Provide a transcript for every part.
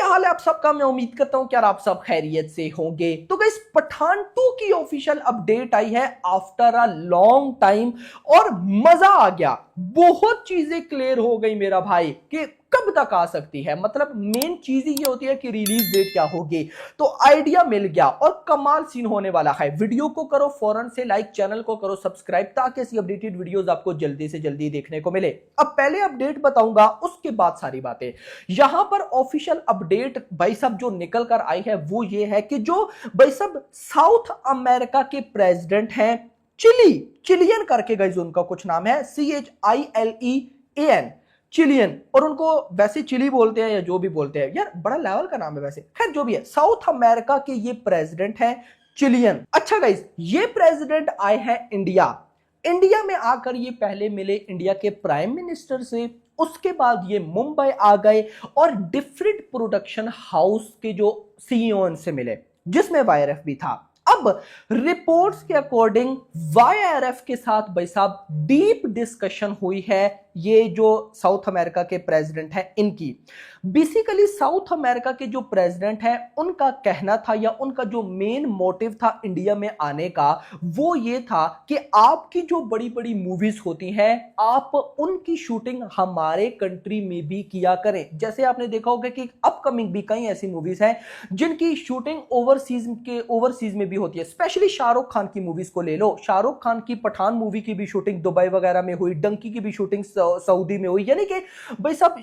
हाल है आप सबका। मैं उम्मीद करता हूं कि यार आप सब खैरियत से होंगे। तो गाइस पठान 2 की ऑफिशियल अपडेट आई है आफ्टर अ लॉन्ग टाइम और मजा आ गया। बहुत चीजें क्लियर हो गई मेरा भाई कि कब तक आ सकती है। मतलब मेन चीज ही ये होती है कि रिलीज डेट क्या होगी। तो आइडिया मिल गया और कमाल सीन होने वाला है। वीडियो को करो फौरन से लाइक, चैनल को करो सब्सक्राइब ताकि ऐसी अपडेटेड वीडियोस आपको जल्दी से जल्दी देखने को मिले। अब पहले अपडेट बताऊंगा उसके बाद सारी बातें। यहां पर ऑफिशियल अपडेट भाई साहब जो निकल कर आई है वो ये है कि जो भाई साहब साउथ अमेरिका के प्रेसिडेंट हैं चिलियन करके गाइस उनका कुछ नाम है CHILEAN चिलियन, और उनको वैसे चिली बोलते हैं या जो भी बोलते हैं यार, बड़ा लेवल का नाम है वैसे, खैर जो भी है, साउथ अमेरिका के ये प्रेसिडेंट हैं चिलियन। अच्छा गाइस ये प्रेसिडेंट आए हैं इंडिया में आकर ये पहले मिले इंडिया के प्राइम मिनिस्टर से, उसके बाद ये मुंबई आ गए और डिफरेंट प्रोडक्शन हाउस के जो सीईओ से मिले जिसमें वाईआरएफ भी था। अब रिपोर्ट्स के अकॉर्डिंग वाईआरएफ के साथ भाई साहब डीप डिस्कशन हुई है। ये जो साउथ अमेरिका के प्रेसिडेंट हैं इनकी, बेसिकली साउथ अमेरिका के जो प्रेसिडेंट हैं उनका कहना था या उनका जो मेन मोटिव था इंडिया में आने का वो ये था कि आपकी जो बड़ी बड़ी मूवीज होती हैं आप उनकी शूटिंग हमारे कंट्री में भी किया करें। जैसे आपने देखा होगा कि अपकमिंग भी कई ऐसी मूवीज हैं जिनकी शूटिंग ओवरसीज में भी होती है। स्पेशली शाहरुख खान की मूवीज को ले लो, शाहरुख खान की पठान मूवी की भी शूटिंग दुबई वगैरह में हुई, डंकी की भी शूटिंग सऊदी में हुई। यानी कि भाई साहब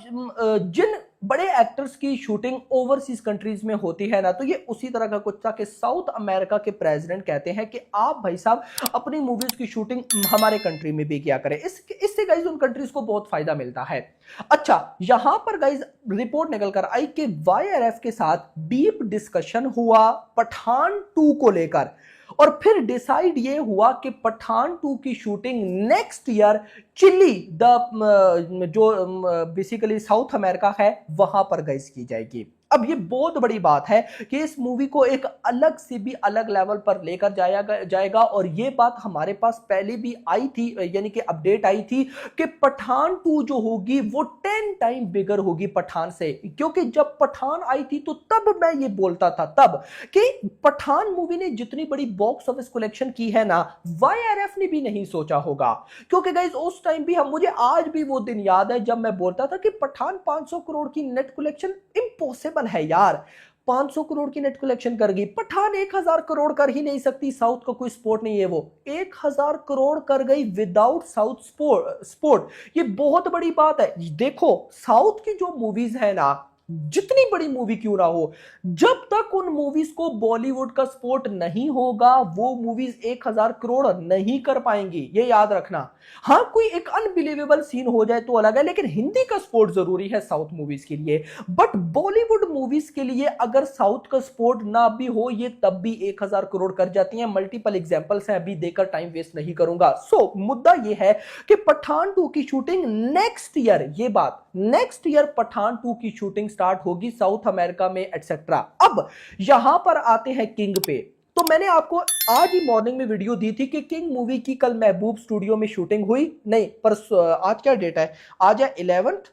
जिन बड़े एक्टर्स की शूटिंग ओवरसीज कंट्रीज में होती है ना, तो ये उसी तरह का कुछ था कि साउथ अमेरिका के प्रेसिडेंट कहते हैं कि आप भाई साहब अपनी मूवीज की शूटिंग हमारे कंट्री में भी किया करें। इससे गाइज उन कंट्रीज को बहुत फायदा मिलता है। अच्छा यहां पर गाइज रिपोर्ट निकल कर आई कि वाईआरएफ के साथ डीप डिस्कशन हुआ पठान 2 को लेकर और फिर डिसाइड ये हुआ कि पठान 2 की शूटिंग नेक्स्ट ईयर चिली जो बेसिकली साउथ अमेरिका है वहां पर गाइस की जाएगी। अब ये बहुत बड़ी बात है कि इस मूवी को एक अलग से भी अलग लेवल पर लेकर जाएगा और ये बात हमारे पास पहले भी आई थी, यानी कि अपडेट आई थी कि पठान 2 जो होगी वो 10 टाइम बिगर होगी पठान से। क्योंकि जब पठान आई थी तो तब मैं ये बोलता था तब कि पठान मूवी ने जितनी बड़ी बॉक्स ऑफिस कलेक्शन की है ना वाईआरएफ ने भी नहीं सोचा होगा। क्योंकि गाइस उस टाइम भी मुझे आज भी वो दिन याद है जब मैं बोलता था कि पठान 500 करोड़ की नेट कलेक्शन इम्पॉसिबल है यार। 500 करोड़ की नेट कलेक्शन कर गई, पठान 1000 करोड़ कर ही नहीं सकती। साउथ का कोई स्पोर्ट नहीं है, वो 1000 करोड़ कर गई विदाउट साउथ स्पोर्ट। ये बहुत बड़ी बात है। देखो साउथ की जो मूवीज है ना, जितनी बड़ी मूवी क्यों ना हो, जब तक उन मूवीज को बॉलीवुड का सपोर्ट नहीं होगा वो मूवीज 1000 करोड़ नहीं कर पाएंगी, ये याद रखना। हाँ कोई एक अनबिलीवेबल सीन हो जाए तो अलग है, लेकिन हिंदी का सपोर्ट जरूरी है साउथ मूवीज के लिए। बट बॉलीवुड मूवीज के लिए अगर साउथ का सपोर्ट ना भी हो ये तब भी 1000 करोड़ कर जाती हैं। मल्टीपल एग्जांपल्स हैं, अभी देकर टाइम वेस्ट नहीं करूंगा। सो मुद्दा ये है कि पठान 2 की शूटिंग नेक्स्ट ईयर, ये बात नेक्स्ट ईयर पठान 2 की शूटिंग स्टार्ट होगी साउथ अमेरिका में एटसेट्रा। अब यहां पर आते हैं किंग पे। तो मैंने आपको आज ही मॉर्निंग में वीडियो दी थी कि किंग मूवी की कल महबूब स्टूडियो में शूटिंग हुई नहीं, पर आज क्या डेट है, आज है 11th।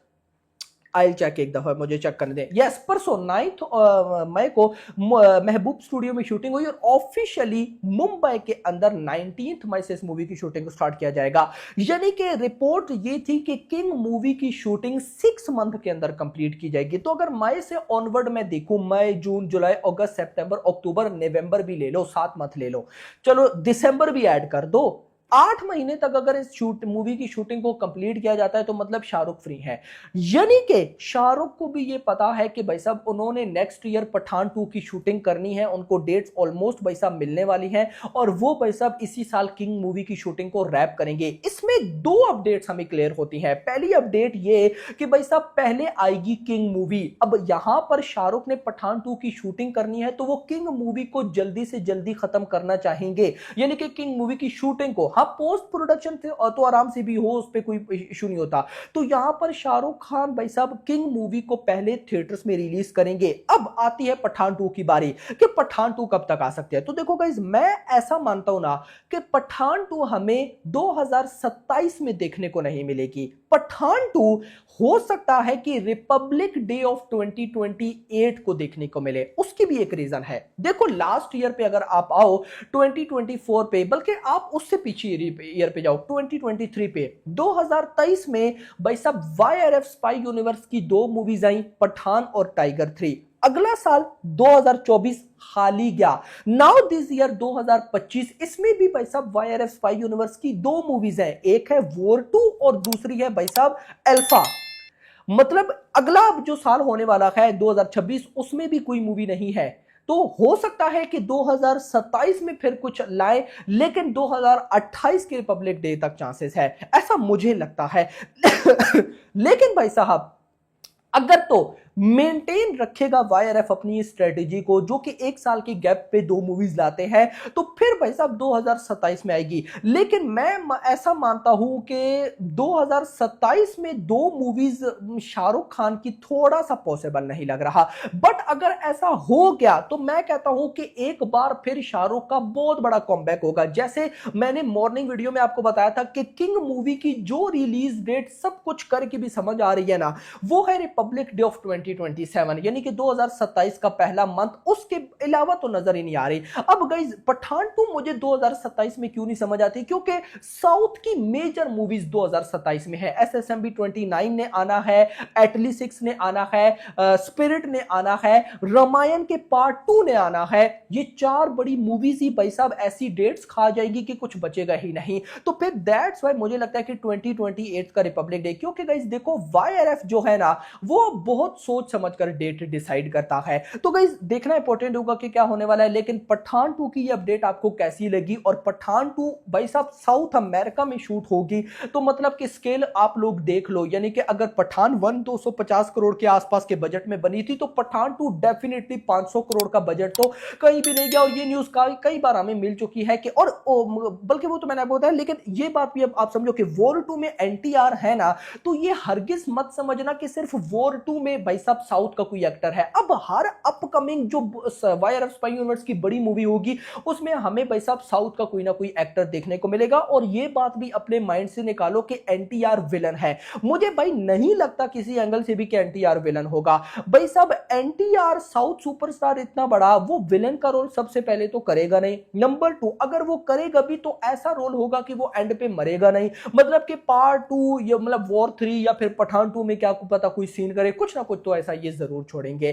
आई चेक एक दफा, मुझे चेक करने दें। यस परसों 9 मई को महबूब स्टूडियो में शूटिंग हुई और ऑफिशियली मुंबई के अंदर 19 मई से इस मूवी की शूटिंग को स्टार्ट किया जाएगा। यानी कि रिपोर्ट ये थी कि किंग मूवी की शूटिंग 6 मंथ के अंदर कंप्लीट की जाएगी। तो अगर मई से ऑनवर्ड मैं देखूं, मई जून जुलाई अगस्त सितंबर अक्टूबर नवंबर भी ले लो, 7 मंथ ले लो, चलो दिसंबर भी ऐड कर दो, 8 महीने तक अगर इस मूवी की शूटिंग को कंप्लीट किया जाता है तो मतलब शाहरुख फ्री है। यानी कि शाहरुख को भी ये पता है कि भाई साहब उन्होंने नेक्स्ट ईयर पठान 2 की शूटिंग करनी है, उनको डेट्स ऑलमोस्ट भाई साहब मिलने वाली हैं और वो भाई साहब इसी साल किंग मूवी की शूटिंग को रैप करेंगे। इसमें 2 अपडेट्स हमें क्लियर होती हैं। पहली अपडेट ये कि भाई साहब पहले आएगी किंग मूवी। अब यहां पर शाहरुख ने पठान 2 की शूटिंग करनी है तो वो किंग मूवी को जल्दी से जल्दी खत्म करना चाहेंगे, यानी कि किंग मूवी की शूटिंग को। पोस्ट प्रोडक्शन थे तो आराम से भी हो, उस पे कोई इशू नहीं होता। तो यहां पर शाहरुख खान भाई साहब किंग मूवी को पहले थिएटर्स में रिलीज करेंगे। अब आती है पठान 2 की बारी कि पठान 2 कब तक आ सकती है। तो देखो गाइस मैं ऐसा मानता हूं ना कि पठान 2 हमें 2027 में देखने को नहीं मिलेगी, पठान 2 हो सकता है कि रिपब्लिक डे ऑफ 2028 को देखने को मिले। उसकी भी एक रीजन है। देखो लास्ट ईयर पे अगर आप आओ 2024 पे, बल्कि आप उससे पीछे ईयर पे जाओ 2023 पे, 2023 में भाई साहब वाईआरएफ स्पाई यूनिवर्स की दो मूवीज आई, पठान और टाइगर 3। अगला साल 2024 हाल ही गया, नाउ दिस ईयर 2025, इसमें भी भाई साहब वाईआरएफ स्पाई यूनिवर्स की दो मूवीज हैं, एक है वॉर 2 और दूसरी है भाई साहब अल्फा। मतलब अगला जो साल होने वाला है 2026, उसमें भी कोई मूवी नहीं है। तो हो सकता है कि 2027 में फिर कुछ लाए, लेकिन 2028 के रिपब्लिक डे तक चांसेस है, ऐसा मुझे लगता है। लेकिन भाई साहब अगर तो मेंटेन रखेगा वाईआरएफ अपनी स्ट्रेटेजी को, जो कि एक साल की गैप पे दो मूवीज लाते हैं, तो फिर भाई साहब 2027 में आएगी। लेकिन मैं ऐसा मानता हूं कि 2027 में दो मूवीज शाहरुख खान की थोड़ा सा पॉसिबल नहीं लग रहा। बट अगर ऐसा हो गया तो मैं कहता हूं कि एक बार फिर शाहरुख का बहुत बड़ा कॉमबैक होगा। जैसे मैंने मॉर्निंग वीडियो में आपको बताया था कि किंग मूवी की जो रिलीज डेट सब कुछ करके भी समझ आ रही है ना, वो है रिपब्लिक डे ऑफ 2027, यानी कि 2027 का पहला मंथ। उसके अलावा तो नजर ही नहीं आ रही। अब गाइस पठान 2 मुझे 2027 में क्यों नहीं समझ आती, क्योंकि साउथ की मेजर मूवीज 2027 में है। एसएसएमबी 29 ने आना है, एटली 6 ने आना है, स्पिरिट ने आना है, रामायण के पार्ट 2 ने आना है। ये चार बड़ी मूवीज ही भाई साहब ऐसी डेट्स खा जाएगी कि कुछ बचेगा ही नहीं। तो फिर दैट्स व्हाई मुझे लगता है कि 2028 का रिपब्लिक डे, क्योंकि गाइस देखो वाईआरएफ जो है ना, वो बहुत सोच समझकर डेट डिसाइड करता है। तो गाइस देखना इंपॉर्टेंट होगा कि क्या होने वाला है। लेकिन पठान 2 की ये अपडेट आपको कैसी लगी? और पठान 2 भाई साहब साउथ अमेरिका में शूट होगी, तो मतलब कि स्केल आप लोग देख लो। यानी कि अगर पठान 1 250 करोड़ के आसपास के बजट में बनी थी, तो पठान 2 डेफिनेटली 500 करोड़ का बजट तो कहीं भी नहीं गया। और ये न्यूज कई बार हमें मिल चुकी है कि, और बल्कि वो तो मैंने आपको बताया, लेकिन ये बात भी अब आप समझो कि वॉर 2 में एनटीआर है ना, तो ये हरगिज मत समझना कि सिर्फ वॉर 2 में भाई साहब साउथ का कोई एक्टर है। अब हर अपकमिंग जो वाईआरएफ स्पाई यूनिवर्स की बड़ी मूवी होगी, उसमें हमें भाई साहब साउथ का कोई ना कोई एक्टर देखने को मिलेगा। और ये बात भी अपने माइंड से निकालो कि एनटीआर विलन है। मुझे भाई नहीं लगता किसी एंगल से भी कि एनटीआर विलन होगा। भाई साहब एनटीआर साउथ सुपरस्टार इतना बड़ा, वो विलन का रोल सबसे पहले तो करेगा नहीं। नंबर 2, अगर वो करेगा भी तो ऐसा रोल होगा कि वो एंड पे मरेगा नहीं। मतलब कि पार्ट 2 या मतलब वॉर 3 या फिर पठान 2 में क्या पता कोई सीन करे, कुछ ना कुछ तो ऐसा ये जरूर छोड़ेंगे।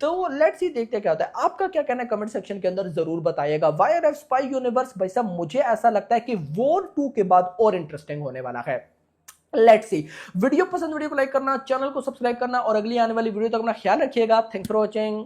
तो लेट्स सी, देखते क्या होता है। आपका क्या कहना है कमेंट सेक्शन के अंदर जरूर बताइएगा। वाईआरएफ स्पाई यूनिवर्स भाई साहब मुझे ऐसा लगता है कि वॉर 2 के बाद और इंटरेस्टिंग होने वाला है। Let's see. वीडियो पसंद, वीडियो को लाइक करना, चैनल को सब्सक्राइब करना और अगली आने वाली वीडियो तक अपना ख्याल रखिएगा। Thanks for watching.